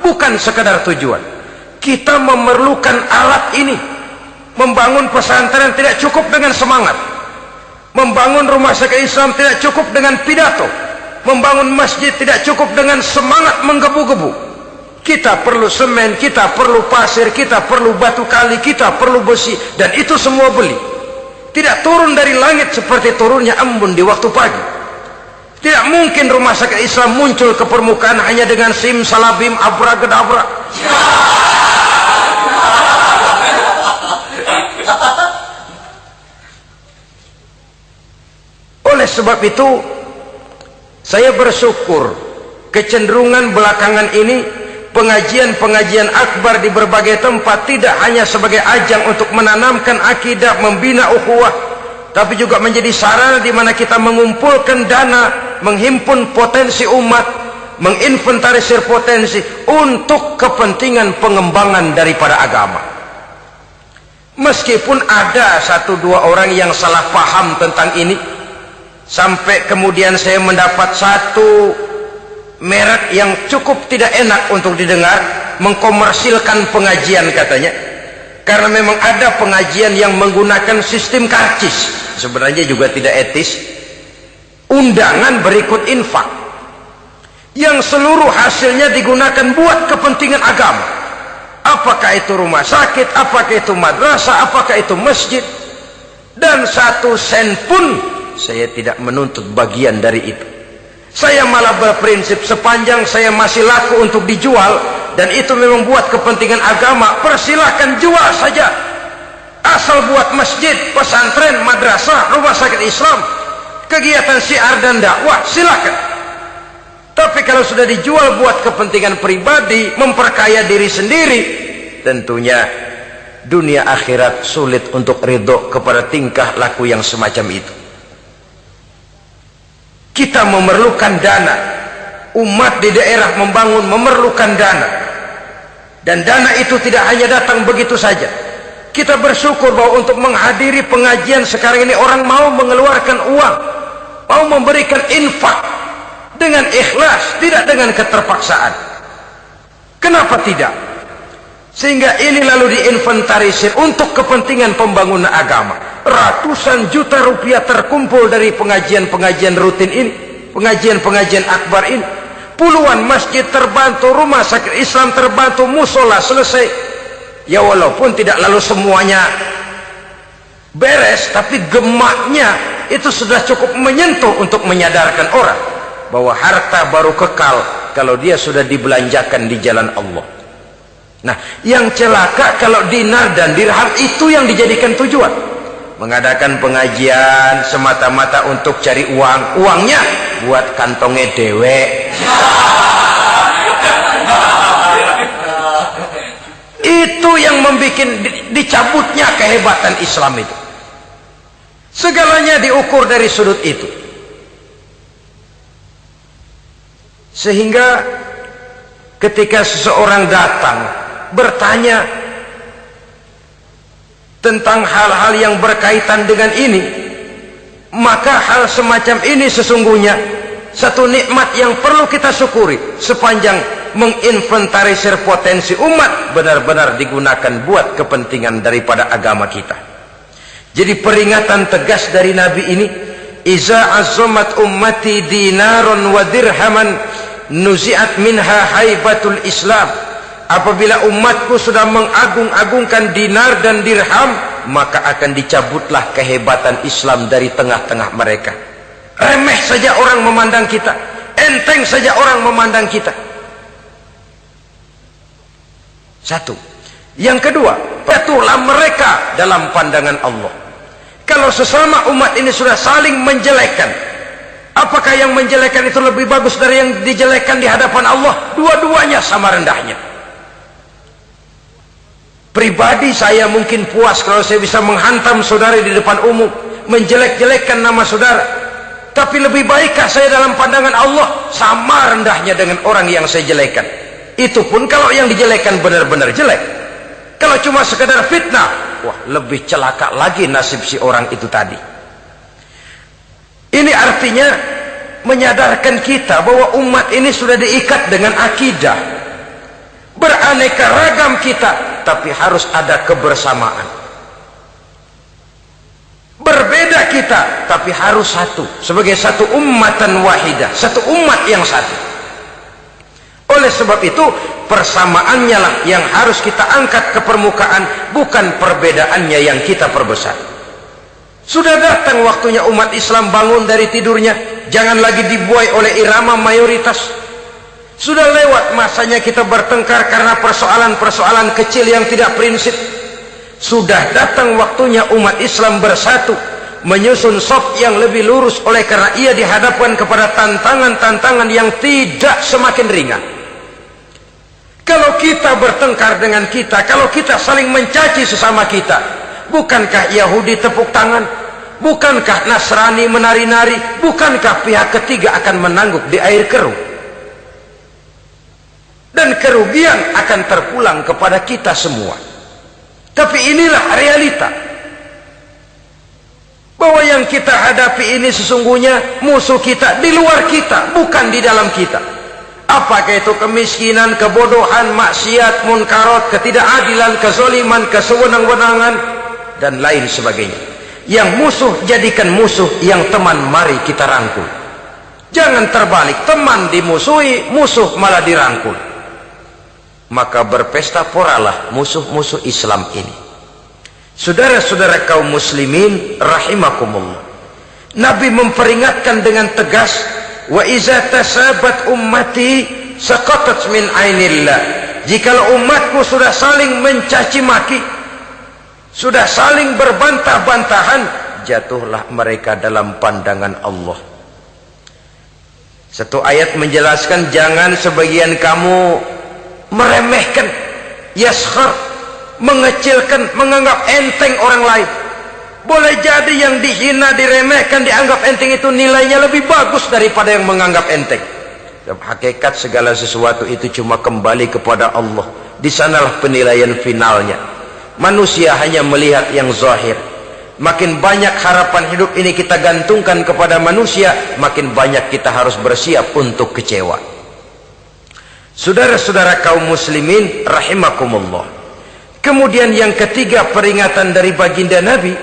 bukan sekedar tujuan. Kita memerlukan alat ini. Membangun pesantren tidak cukup dengan semangat, Membangun rumah sakit Islam tidak cukup dengan pidato. Membangun masjid tidak cukup dengan semangat menggebu-gebu. Kita perlu semen, kita perlu pasir, kita perlu batu kali, kita perlu besi, dan itu semua beli. Tidak turun dari langit seperti turunnya embun di waktu pagi. Tidak mungkin rumah sakit Islam muncul ke permukaan hanya dengan simsalabim abracadabra. Oleh sebab itu, saya bersyukur kecenderungan belakangan ini pengajian-pengajian akbar di berbagai tempat tidak hanya sebagai ajang untuk menanamkan akidah, membina ukhuwah, tapi juga menjadi sarana di mana kita mengumpulkan dana, menghimpun potensi umat, menginventarisir potensi untuk kepentingan pengembangan daripada agama. Meskipun ada satu dua orang yang salah paham tentang ini, sampai kemudian saya mendapat satu merek yang cukup tidak enak untuk didengar, mengkomersilkan pengajian katanya, karena memang ada pengajian yang menggunakan sistem karcis, sebenarnya juga tidak etis. Undangan berikut infak yang seluruh hasilnya digunakan buat kepentingan agama, apakah itu rumah sakit, apakah itu madrasah, apakah itu masjid, dan satu sen pun saya tidak menuntut bagian dari itu. Saya malah berprinsip sepanjang saya masih laku untuk dijual dan itu memang buat kepentingan agama, persilahkan jual saja, asal buat masjid, pesantren, madrasah, rumah sakit Islam, kegiatan syiar dan dakwah, silakan. Tapi kalau sudah dijual buat kepentingan pribadi, memperkaya diri sendiri, tentunya dunia akhirat sulit untuk ridho kepada tingkah laku yang semacam itu. Kita memerlukan dana, umat di daerah membangun memerlukan dana, dan dana itu tidak hanya datang begitu saja. Kita bersyukur bahwa untuk menghadiri pengajian sekarang ini orang mau mengeluarkan uang, mau memberikan infak dengan ikhlas, tidak dengan keterpaksaan. Kenapa tidak? Sehingga ini lalu diinventarisir untuk kepentingan pembangunan agama. Ratusan juta rupiah terkumpul dari pengajian-pengajian rutin ini, pengajian-pengajian akbar ini. Puluhan masjid terbantu, rumah sakit Islam terbantu, musola selesai. Ya walaupun tidak lalu semuanya beres, tapi gemaknya itu sudah cukup menyentuh untuk menyadarkan orang bahwa harta baru kekal kalau dia sudah dibelanjakan di jalan Allah. Nah, yang celaka kalau dinar dan dirham itu yang dijadikan tujuan. Mengadakan pengajian semata-mata untuk cari uang, uangnya buat kantongnya dewe. Itu yang membuat dicabutnya kehebatan Islam itu. Segalanya diukur dari sudut itu. Sehingga ketika seseorang datang bertanya tentang hal-hal yang berkaitan dengan ini, maka hal semacam ini sesungguhnya satu nikmat yang perlu kita syukuri sepanjang menginventarisir potensi umat benar-benar digunakan buat kepentingan daripada agama kita. Jadi peringatan tegas dari Nabi ini, iza azzamat ummati dinaron wa dirhaman nuzi'at minha haibatul Islam. Apabila umatku sudah mengagung-agungkan dinar dan dirham, maka akan dicabutlah kehebatan Islam dari tengah-tengah mereka. Remeh saja orang memandang kita, enteng saja orang memandang kita. Satu. Yang kedua, patuhlah mereka dalam pandangan Allah. Kalau sesama umat ini sudah saling menjelekkan, apakah yang menjelekkan itu lebih bagus dari yang dijelekkan di hadapan Allah? Dua-duanya sama rendahnya. Pribadi saya mungkin puas kalau saya bisa menghantam saudara di depan umum, menjelek-jelekkan nama saudara. Tapi lebih baikkah saya dalam pandangan Allah sama rendahnya dengan orang yang saya jelekkan? Itu pun kalau yang dijelekkan benar-benar jelek. Kalau cuma sekedar fitnah, wah lebih celaka lagi nasib si orang itu tadi. Ini artinya menyadarkan kita bahwa umat ini sudah diikat dengan akidah. Beraneka ragam kita, tapi harus ada kebersamaan. Berbeda kita, tapi harus satu. Sebagai satu ummatan wahidah, satu umat yang satu. Oleh sebab itu, persamaannya lah yang harus kita angkat ke permukaan, bukan perbedaannya yang kita perbesar. Sudah datang waktunya umat Islam bangun dari tidurnya. Jangan lagi dibuai oleh irama mayoritas. Sudah lewat masanya kita bertengkar karena persoalan-persoalan kecil yang tidak prinsip. Sudah datang waktunya umat Islam bersatu, menyusun saf yang lebih lurus, oleh karena ia dihadapkan kepada tantangan-tantangan yang tidak semakin ringan. Kalau kita bertengkar dengan kita, kalau kita saling mencaci sesama kita, bukankah Yahudi tepuk tangan? Bukankah Nasrani menari-nari? Bukankah pihak ketiga akan menangguk di air keruh? Dan kerugian akan terpulang kepada kita semua. Tapi inilah realita, bahwa yang kita hadapi ini sesungguhnya musuh kita di luar kita, bukan di dalam kita. Apakah itu kemiskinan, kebodohan, maksiat, munkarat, ketidakadilan, kezaliman, kesewenang-wenangan, dan lain sebagainya. Yang musuh jadikan musuh, yang teman mari kita rangkul. Jangan terbalik, teman dimusuhi, musuh malah dirangkul. Maka berpesta poralah musuh-musuh Islam ini. Saudara-saudara kaum muslimin rahimakumullah, Nabi memperingatkan dengan tegas, wa iza tasabat ummati saqatat min ainillah. Jikalau umatku sudah saling mencaci maki, sudah saling berbantah-bantahan, jatuhlah mereka dalam pandangan Allah. Satu ayat menjelaskan, jangan sebagian kamu meremehkan, yaskhar, mengecilkan, menganggap enteng orang lain. Boleh jadi yang dihina, diremehkan, dianggap enteng itu nilainya lebih bagus daripada yang menganggap enteng. Dalam hakikat segala sesuatu itu cuma kembali kepada Allah. Di sanalah penilaian finalnya. Manusia hanya melihat yang zahir. Makin banyak harapan hidup ini kita gantungkan kepada manusia, makin banyak kita harus bersiap untuk kecewa. Saudara-saudara kaum muslimin rahimakumullah. Kemudian yang ketiga peringatan dari baginda Nabi,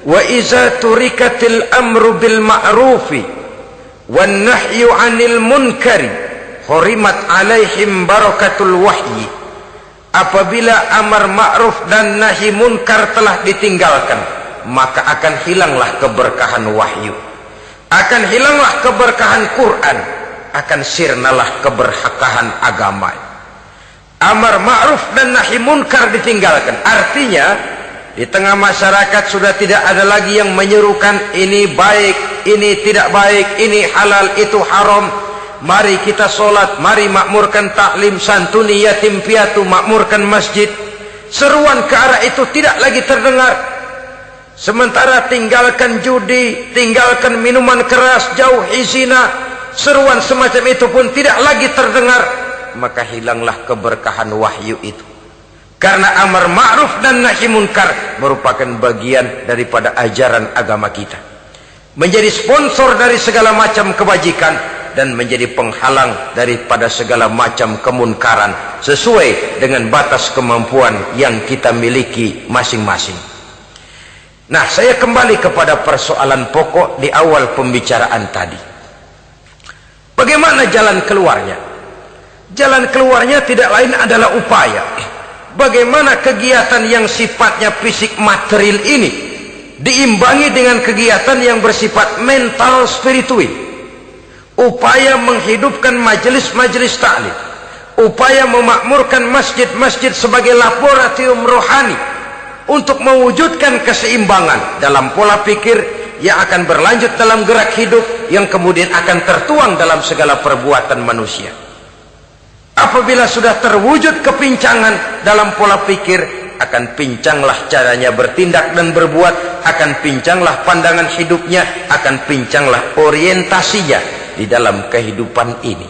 wa iza turikatil amru bil ma'rufi wan nahyu 'anil munkari hurimat 'alaihim barakatul wahyi. Apabila amar ma'ruf dan nahi munkar telah ditinggalkan, maka akan hilanglah keberkahan wahyu, akan hilanglah keberkahan Quran, akan sirnalah keberkahan agama. Amar ma'ruf dan nahi munkar ditinggalkan, artinya di tengah masyarakat sudah tidak ada lagi yang menyerukan ini baik, ini tidak baik, ini halal, itu haram. Mari kita sholat, mari makmurkan taklim, santuni yatim piatu, makmurkan masjid. Seruan ke arah itu tidak lagi terdengar. Sementara tinggalkan judi, tinggalkan minuman keras, jauhi zina, seruan semacam itu pun tidak lagi terdengar. Maka hilanglah keberkahan wahyu itu. Karena amar ma'ruf dan nahi munkar merupakan bagian daripada ajaran agama kita. Menjadi sponsor dari segala macam kebajikan dan menjadi penghalang daripada segala macam kemunkaran sesuai dengan batas kemampuan yang kita miliki masing-masing. Nah, saya kembali kepada persoalan pokok di awal pembicaraan tadi. Bagaimana jalan keluarnya? Jalan keluarnya tidak lain adalah upaya. Bagaimana kegiatan yang sifatnya fisik material ini diimbangi dengan kegiatan yang bersifat mental spiritual. Upaya menghidupkan majelis-majelis ta'lim, upaya memakmurkan masjid-masjid sebagai laboratorium rohani untuk mewujudkan keseimbangan dalam pola pikir yang akan berlanjut dalam gerak hidup yang kemudian akan tertuang dalam segala perbuatan manusia. Apabila sudah terwujud kepincangan dalam pola pikir, akan pincanglah caranya bertindak dan berbuat, akan pincanglah pandangan hidupnya, akan pincanglah orientasinya di dalam kehidupan ini.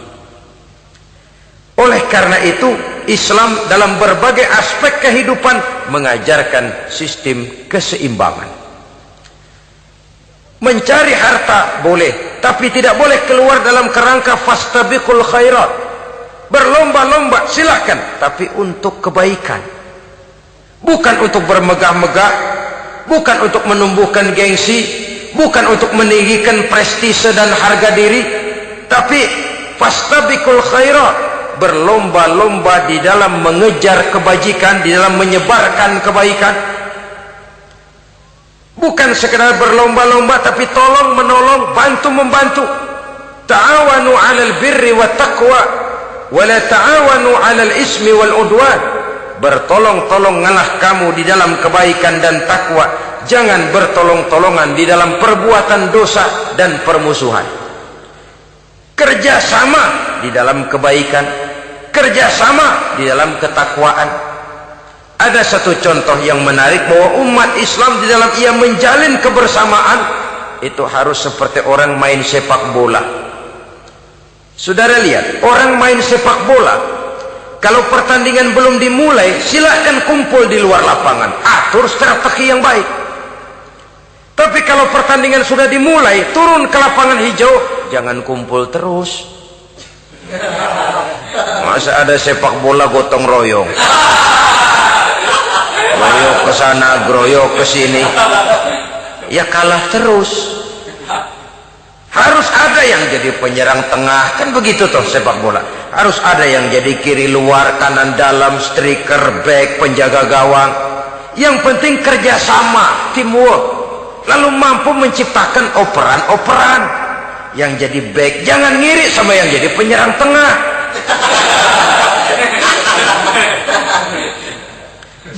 Oleh karena itu, Islam dalam berbagai aspek kehidupan mengajarkan sistem keseimbangan. Mencari harta boleh, tapi tidak boleh keluar dalam kerangka fastabiqul khairat. Berlomba-lomba silahkan, tapi untuk kebaikan. Bukan untuk bermegah-megah, bukan untuk menumbuhkan gengsi, bukan untuk meninggikan prestise dan harga diri, tapi fastabiqul khairat, berlomba-lomba di dalam mengejar kebajikan, di dalam menyebarkan kebaikan. Bukan sekedar berlomba-lomba, tapi tolong menolong, bantu membantu. Ta'awanu 'alal birri wat taqwa wa la ta'awanu 'alal ismi wal udwan. Bertolong-tolong ngalah kamu di dalam kebaikan dan takwa, jangan bertolong-tolongan di dalam perbuatan dosa dan permusuhan. Kerjasama di dalam kebaikan, kerjasama di dalam ketakwaan. Ada satu contoh yang menarik bahwa umat Islam di dalam ia menjalin kebersamaan itu harus seperti orang main sepak bola. Saudara lihat, orang main sepak bola, kalau pertandingan belum dimulai, silakan kumpul di luar lapangan, atur strategi yang baik. Tapi kalau pertandingan sudah dimulai, turun ke lapangan hijau, jangan kumpul terus. Masa ada sepak bola gotong royong, groyok ke sana, groyok ke sini, ya kalah terus. Harus ada yang jadi penyerang tengah, kan begitu toh sepak bola. Harus ada yang jadi kiri luar, kanan dalam, striker, back, penjaga gawang. Yang penting kerjasama, teamwork, lalu mampu menciptakan operan-operan. Yang jadi back jangan ngiri sama yang jadi penyerang tengah.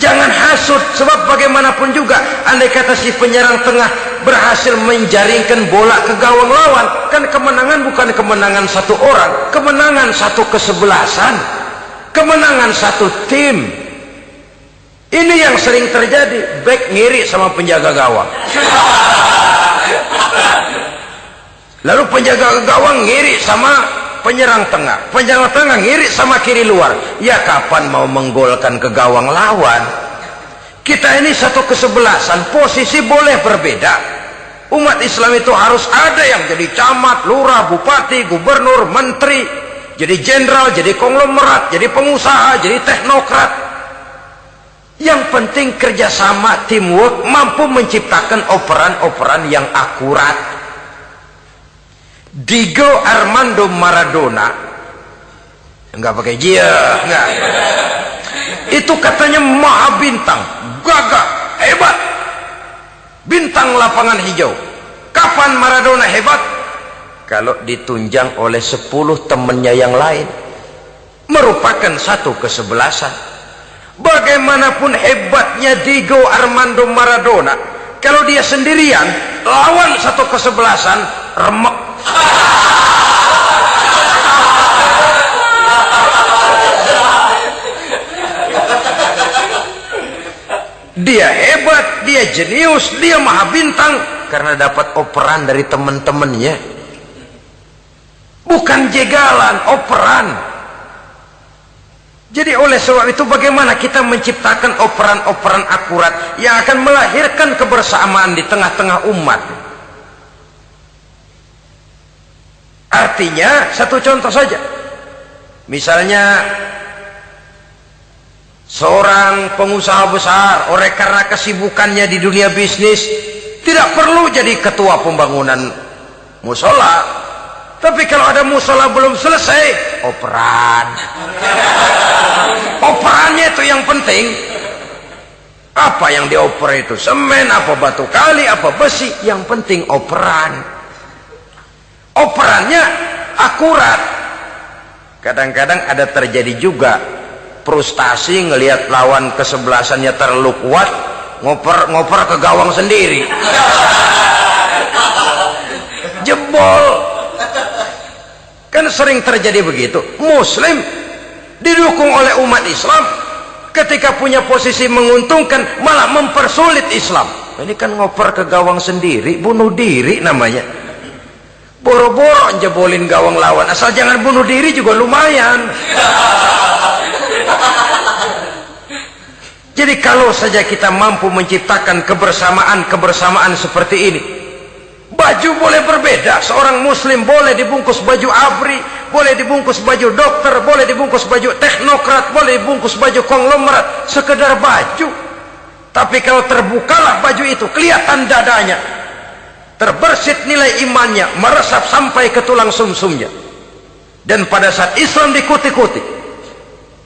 Jangan hasut, sebab bagaimanapun juga andai kata si penyerang tengah berhasil menjaringkan bola ke gawang lawan, kan kemenangan bukan kemenangan satu orang, kemenangan satu kesebelasan, kemenangan satu tim. Ini yang sering terjadi, back ngiri sama penjaga gawang, lalu penjaga gawang ngiri sama penyerang tengah, penyerang tengah ngiri sama kiri luar. Ya kapan mau menggolkan ke gawang lawan? Kita ini satu kesebelasan, posisi boleh berbeda. Umat Islam itu harus ada yang jadi camat, lurah, bupati, gubernur, menteri, jadi jenderal, jadi konglomerat, jadi pengusaha, jadi teknokrat. Yang penting kerjasama, teamwork, mampu menciptakan operan-operan yang akurat. Diego Armando Maradona, enggak pakai dia, enggak. Itu katanya maha bintang, gagah, hebat, bintang lapangan hijau. Kapan Maradona hebat? Kalau ditunjang oleh 10 temannya yang lain, merupakan satu kesebelasan. Bagaimanapun hebatnya Diego Armando Maradona, kalau dia sendirian lawan satu kesebelasan, remek. Dia hebat, dia jenius, dia maha bintang karena dapat operan dari teman-temannya. Bukan jegalan, operan. Jadi oleh sebab itu bagaimana kita menciptakan operan-operan akurat yang akan melahirkan kebersamaan di tengah-tengah umat. Artinya satu contoh saja, misalnya seorang pengusaha besar, oleh karena kesibukannya di dunia bisnis, tidak perlu jadi ketua pembangunan musola, tapi kalau ada musola belum selesai, operan. Operannya itu yang penting. Apa yang dioper itu, semen, apa batu kali, apa besi, yang penting operan. Operannya akurat. Kadang-kadang ada terjadi juga frustasi ngelihat lawan kesebelasannya terlalu kuat, ngoper ke gawang sendiri, jebol. Kan sering terjadi begitu. Muslim didukung oleh umat Islam, ketika punya posisi menguntungkan malah mempersulit Islam. Ini kan ngoper ke gawang sendiri, bunuh diri namanya. Boro-boro jebolin gawang lawan, asal jangan bunuh diri juga lumayan. Jadi kalau saja kita mampu menciptakan kebersamaan seperti ini, baju boleh berbeda. Seorang muslim boleh dibungkus baju ABRI, boleh dibungkus baju dokter, boleh dibungkus baju teknokrat, boleh dibungkus baju konglomerat, sekedar baju. Tapi kalau terbukalah baju itu, kelihatan dadanya, terbersit nilai imannya, meresap sampai ke tulang sumsumnya. Dan pada saat Islam dikuti-kuti,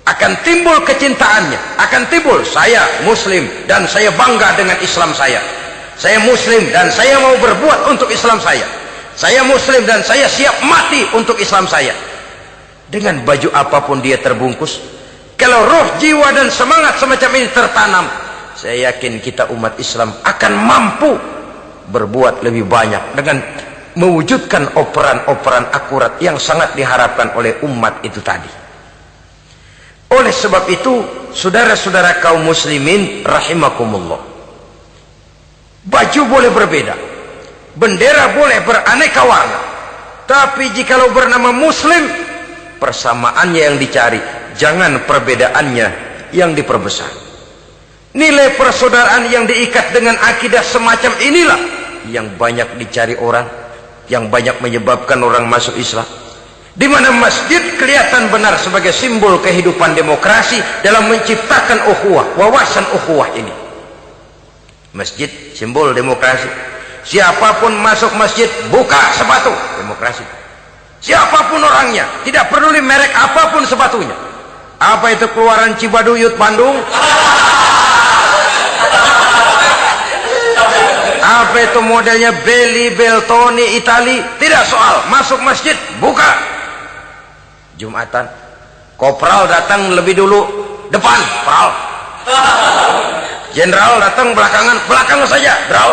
akan timbul kecintaannya, akan timbul, saya muslim dan saya bangga dengan Islam saya. Saya muslim dan saya mau berbuat untuk Islam saya. Saya muslim dan saya siap mati untuk Islam saya. Dengan baju apapun dia terbungkus, kalau roh, jiwa dan semangat semacam ini tertanam, saya yakin kita umat Islam akan mampu berbuat lebih banyak dengan mewujudkan operan-operan akurat yang sangat diharapkan oleh umat itu tadi. Oleh sebab itu, saudara-saudara kaum muslimin rahimakumullah, baju boleh berbeda, bendera boleh beraneka warna, tapi jikalau bernama muslim, persamaannya yang dicari, jangan perbedaannya yang diperbesar. Nilai persaudaraan yang diikat dengan akidah semacam inilah yang banyak dicari orang, yang banyak menyebabkan orang masuk Islam. Di mana masjid kelihatan benar sebagai simbol kehidupan demokrasi dalam menciptakan ukhuwah, wawasan ukhuwah ini. Masjid simbol demokrasi. Siapapun masuk masjid buka sepatu, demokrasi. Siapapun orangnya, tidak peduli merek apapun sepatunya. Apa itu keluaran Cibaduyut Bandung? Apa itu modelnya Belli, Beltoni, Itali? Tidak soal, masuk masjid buka. Jumatan, kopral datang lebih dulu depan, pral. Jenderal datang belakangan, belakang saja, bral.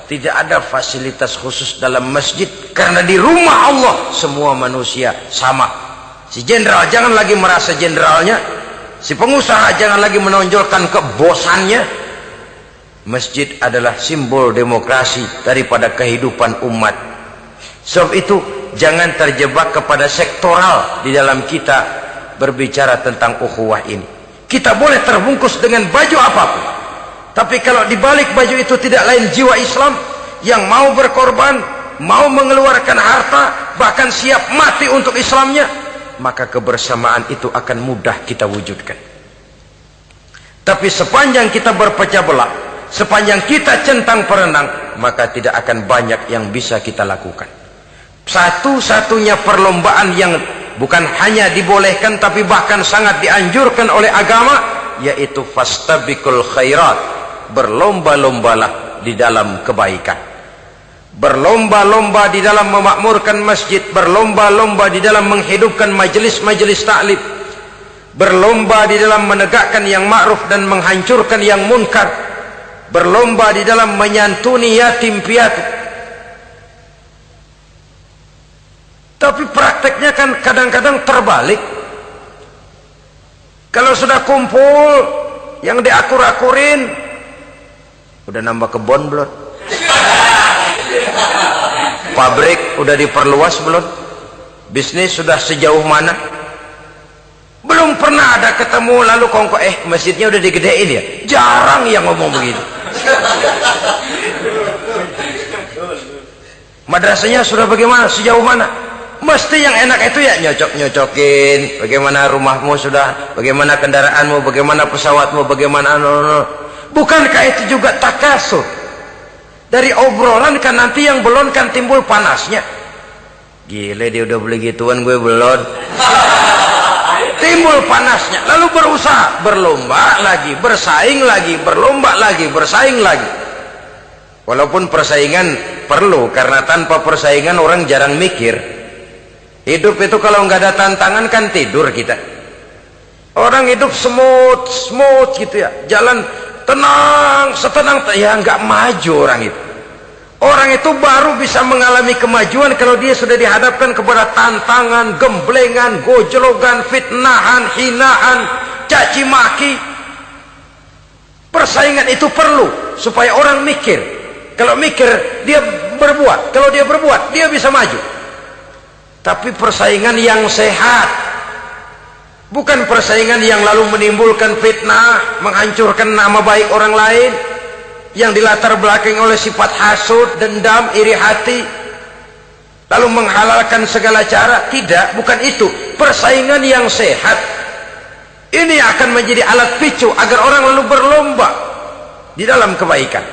Tidak ada fasilitas khusus dalam masjid, karena di rumah Allah semua manusia sama. Si jenderal jangan lagi merasa jenderalnya, si pengusaha jangan lagi menonjolkan kebosannya. Masjid adalah simbol demokrasi daripada kehidupan umat. Sebab itu jangan terjebak kepada sektoral di dalam kita berbicara tentang ukhuwah ini. Kita boleh terbungkus dengan baju apapun, tapi kalau di balik baju itu tidak lain jiwa Islam yang mau berkorban, mau mengeluarkan harta, bahkan siap mati untuk Islamnya, maka kebersamaan itu akan mudah kita wujudkan. Tapi sepanjang kita berpecah belah, sepanjang kita centang perenang, maka tidak akan banyak yang bisa kita lakukan. Satu-satunya perlombaan yang bukan hanya dibolehkan tapi bahkan sangat dianjurkan oleh agama, yaitu fastabiqul khairat, berlomba-lombalah di dalam kebaikan, berlomba-lomba di dalam memakmurkan masjid, berlomba-lomba di dalam menghidupkan majelis-majelis taklim, berlomba di dalam menegakkan yang ma'ruf dan menghancurkan yang munkar, berlomba di dalam menyantuni yatim piatu. Tapi prakteknya kan kadang-kadang terbalik. Kalau sudah kumpul yang diakur-akurin, udah nambah kebon belum? Pabrik udah diperluas belum? Bisnis sudah sejauh mana? Belum pernah ada ketemu lalu kongko, masjidnya udah digedein ya? Jarang yang ngomong begitu. Madrasahnya sudah bagaimana? Sejauh mana? Mesti yang enak itu ya nyocok-nyocokin. Bagaimana rumahmu sudah? Bagaimana kendaraanmu? Bagaimana pesawatmu? Bagaimana Bukankah itu juga takasur? Dari obrolan kan nanti yang belum kan timbul panasnya. Gile dia udah beli gituan, gue belum. Timbul panasnya, lalu berusaha, berlomba lagi, bersaing lagi, berlomba lagi, bersaing lagi. Walaupun persaingan perlu, karena tanpa persaingan orang jarang mikir. Hidup itu kalau nggak ada tantangan kan tidur kita. Orang hidup smooth gitu ya, jalan tenang, setenang ya nggak maju orang itu. Orang itu baru bisa mengalami kemajuan kalau dia sudah dihadapkan kepada tantangan, gemblengan, gojlogan, fitnahan, hinaan, caci maki. Persaingan itu perlu supaya orang mikir. Kalau mikir dia berbuat, kalau dia berbuat dia bisa maju. Tapi persaingan yang sehat, bukan persaingan yang lalu menimbulkan fitnah, menghancurkan nama baik orang lain, yang dilatar belakangi oleh sifat hasud, dendam, iri hati, lalu menghalalkan segala cara. Tidak, bukan itu. Persaingan yang sehat ini akan menjadi alat picu agar orang lalu berlomba di dalam kebaikan.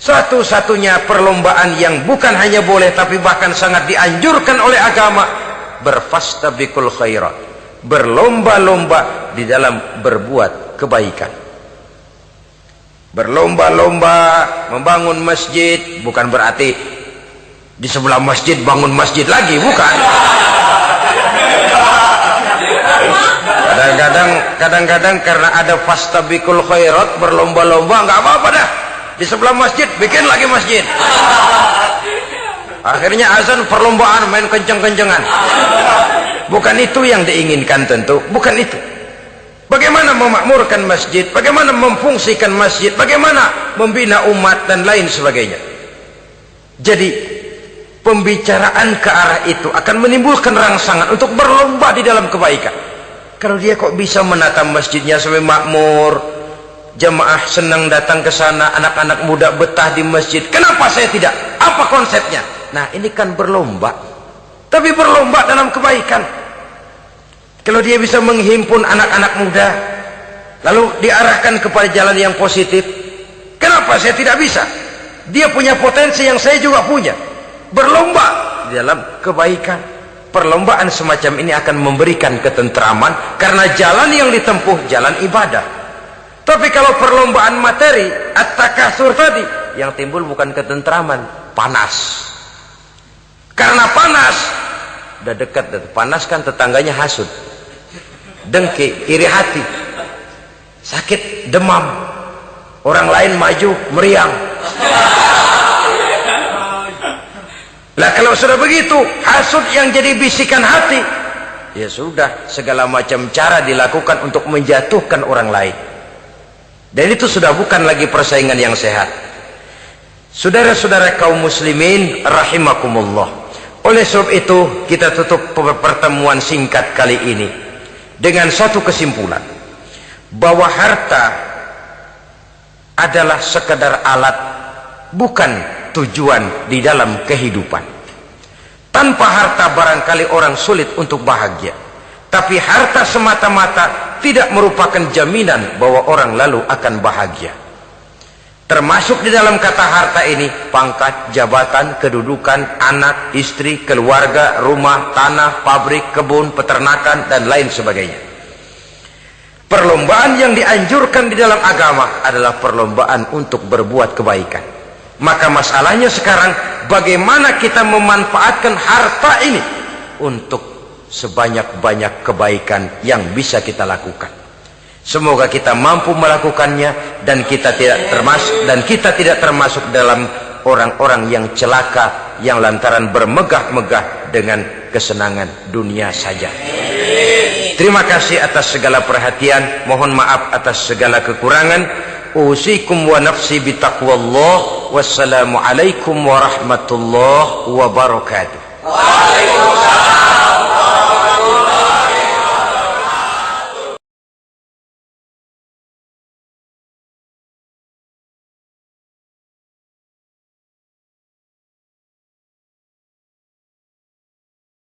Satu-satunya perlombaan yang bukan hanya boleh tapi bahkan sangat dianjurkan oleh agama, berfastabiqul khairat, berlomba-lomba di dalam berbuat kebaikan. Berlomba-lomba membangun masjid bukan berarti di sebelah masjid bangun masjid lagi, bukan. Kadang-kadang karena ada fastabiqul khairat, berlomba-lomba, nggak apa-apa dah. Di sebelah masjid bikin lagi masjid. Akhirnya azan perlombaan main kenceng-kencengan. Bukan itu yang diinginkan tentu, bukan itu. Bagaimana memakmurkan masjid, bagaimana memfungsikan masjid, bagaimana membina umat dan lain sebagainya. Jadi pembicaraan ke arah itu akan menimbulkan rangsangan untuk berlomba di dalam kebaikan. Kalau dia kok bisa menata masjidnya sampai makmur, jamaah senang datang ke sana, anak-anak muda betah di masjid, kenapa saya tidak? Apa konsepnya? Nah, ini kan berlomba, tapi berlomba dalam kebaikan. Kalau dia bisa menghimpun anak-anak muda lalu diarahkan kepada jalan yang positif, kenapa saya tidak bisa? Dia punya potensi yang saya juga punya. Berlomba di dalam kebaikan. Perlombaan semacam ini akan memberikan ketentraman karena jalan yang ditempuh jalan ibadah. Tapi kalau perlombaan materi, at-takasur tadi, yang timbul bukan ketentraman, panas. Karena panas, udah dekat, panas kan tetangganya hasut, dengki, iri hati, sakit, demam, orang lain maju, meriang. Lah kalau sudah begitu, hasut yang jadi bisikan hati, ya sudah, segala macam cara dilakukan untuk menjatuhkan orang lain. Dan itu sudah bukan lagi persaingan yang sehat. Saudara-saudara kaum muslimin rahimakumullah. Oleh sebab itu kita tutup pertemuan singkat kali ini dengan satu kesimpulan, bahwa harta adalah sekadar alat, bukan tujuan di dalam kehidupan. Tanpa harta barangkali orang sulit untuk bahagia, tapi harta semata-mata tidak merupakan jaminan bahwa orang lalu akan bahagia. Termasuk di dalam kata harta ini pangkat, jabatan, kedudukan, anak, istri, keluarga, rumah, tanah, pabrik, kebun, peternakan, dan lain sebagainya. Perlombaan yang dianjurkan di dalam agama adalah perlombaan untuk berbuat kebaikan. Maka masalahnya sekarang, bagaimana kita memanfaatkan harta ini untuk sebanyak-banyak kebaikan yang bisa kita lakukan. Semoga kita mampu melakukannya dan kita tidak termasuk dalam orang-orang yang celaka yang lantaran bermegah-megah dengan kesenangan dunia saja. Terima kasih atas segala perhatian, mohon maaf atas segala kekurangan. Usikum wa nafsi bitaqwallah. Wassalamualaikum warahmatullahi wabarakatuh. Waalaikumsalam.